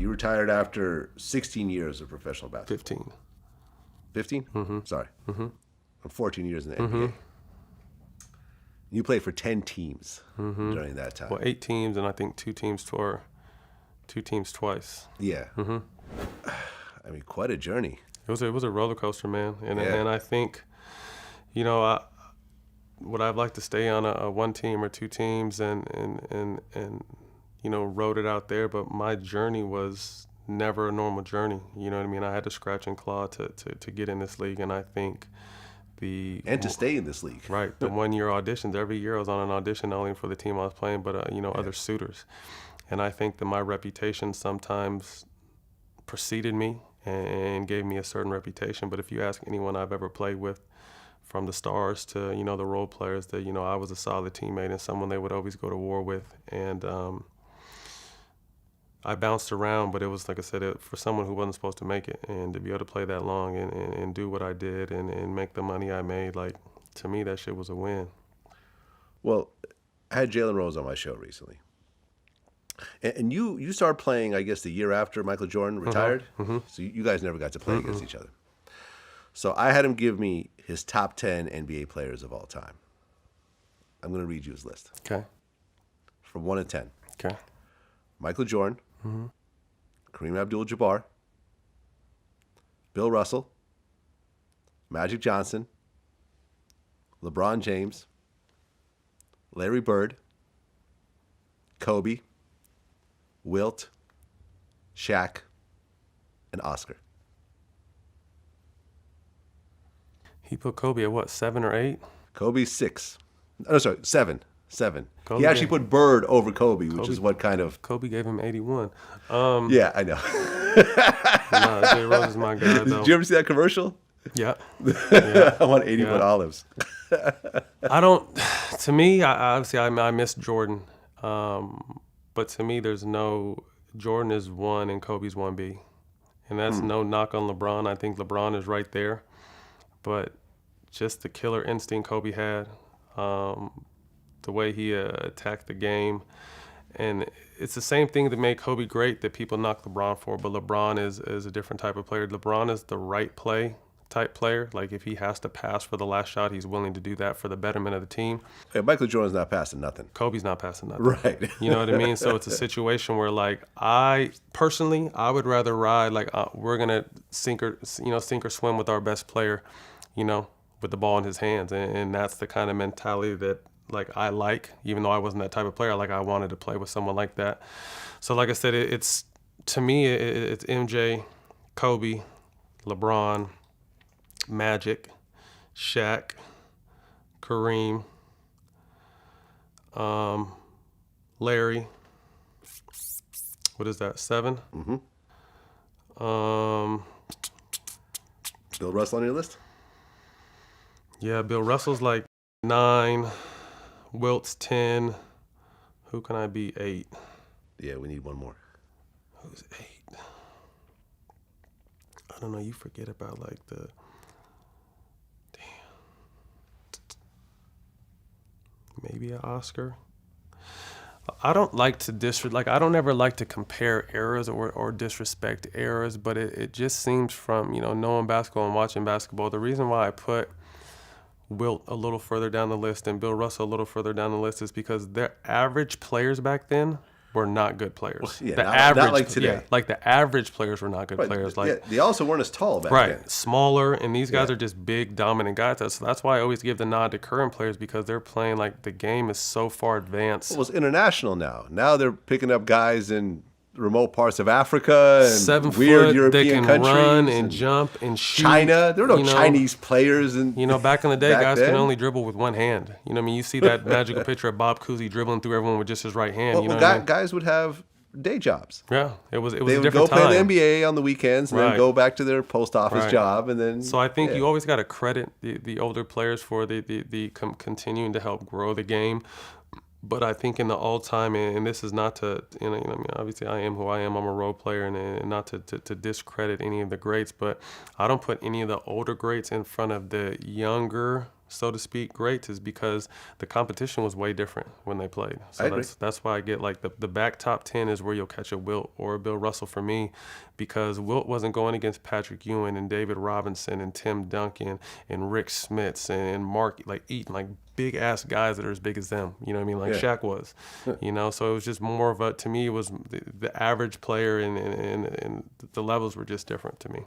You retired after 16 years of professional basketball. 15. 15? Mm-hmm. Sorry. Mm-hmm. I'm 14 years in the Mm-hmm. NBA. You played for 10 teams during that time. Well, 8 teams, and I think 2 teams twice. Yeah. Mm-hmm. I mean, quite a journey. It was a roller coaster, man. And Yeah. and I think, would I like to stay on a 1 team or 2 teams and rode it out there? But my journey was never a normal journey. You know what I mean? I had to scratch and claw to get in this league, and I think and to stay in this league. Right. The 1-year auditions. Every year I was on an audition, not only for the team I was playing, but other suitors. And I think that my reputation sometimes preceded me and gave me a certain reputation. But if you ask anyone I've ever played with, from the stars to the role players, that I was a solid teammate and someone they would always go to war with. And I bounced around, but it was, like I said, for someone who wasn't supposed to make it, and to be able to play that long and do what I did and make the money I made, like, to me, that shit was a win. Well, I had Jalen Rose on my show recently. And you started playing, I guess, the year after Michael Jordan retired. Mm-hmm. So you guys never got to play against each other. So I had him give me his top 10 NBA players of all time. I'm going to read you his list. Okay. From 1 to 10. Okay. Michael Jordan, Mm-hmm. Kareem Abdul-Jabbar, Bill Russell, Magic Johnson, LeBron James, Larry Bird, Kobe, Wilt, Shaq, and Oscar. He put Kobe at what, 7 or 8? Kobe's 6. Oh, sorry, 7. Kobe He actually put Bird over Kobe, which is what kind of... Kobe gave him 81. Yeah, I know. Nah, J. Rose is my guy, though. Did you ever see that commercial? Yeah. I want 81 olives. To me, obviously, I miss Jordan. But to me, Jordan is 1 and Kobe's 1B. And that's no knock on LeBron. I think LeBron is right there. But just the killer instinct Kobe had, the way he attacked the game. And it's the same thing that made Kobe great that people knock LeBron for, but LeBron is a different type of player. LeBron is the right play type player. Like, if he has to pass for the last shot, he's willing to do that for the betterment of the team. Hey, Michael Jordan's not passing nothing. Kobe's not passing nothing. Right. You know what I mean? So it's a situation where, like, I would rather ride, like, we're going to sink or swim with our best player, with the ball in his hands. And that's the kind of mentality that, like, I like, even though I wasn't that type of player. Like, I wanted to play with someone like that. So, like I said, it's to me, it's MJ, Kobe, LeBron, Magic, Shaq, Kareem, Larry. What is that, 7? Mm-hmm. Bill Russell on your list? Yeah, Bill Russell's like 9. Wilt's 10. Who can I be? 8. Yeah, we need one more. Who's 8? I don't know. You forget about, like, the... Damn. Maybe an Oscar. I don't like to I don't ever like to compare eras or disrespect eras, but it just seems from, knowing basketball and watching basketball, the reason why I put Wilt a little further down the list and Bill Russell a little further down the list is because their average players back then were not good players. Well, yeah, not like today. Yeah, like the average players were not good players. Like, yeah, they also weren't as tall back then. Smaller, and these guys are just big, dominant guys. So that's why I always give the nod to current players, because they're playing, like, the game is so far advanced. Well, it's international now. Now they're picking up guys in remote parts of Africa and 7 weird foot, European they can countries. Run and jump and shoot. China, there were no Chinese players. Back in the day, guys could only dribble with one hand. You see that magical picture of Bob Cousy dribbling through everyone with just his right hand. Guys would have day jobs. Yeah, it was a they would different go time. play the NBA on the weekends and then go back to their post office job, and then. So I think you always got to credit the older players for the continuing to help grow the game. But I think in the all-time, and this is not to, obviously I am who I am. I'm a role player, and not to discredit any of the greats, but I don't put any of the older greats in front of the younger so to speak, greats is because the competition was way different when they played. So I agree. that's why I get like the back top 10 is where you'll catch a Wilt or a Bill Russell for me, because Wilt wasn't going against Patrick Ewing and David Robinson and Tim Duncan and Rick Smits and Mark, like Eaton, like big ass guys that are as big as them. You know what I mean? Like Yeah. Shaq was, you know. So it was just more of a, to me, it was the average player, and the levels were just different to me.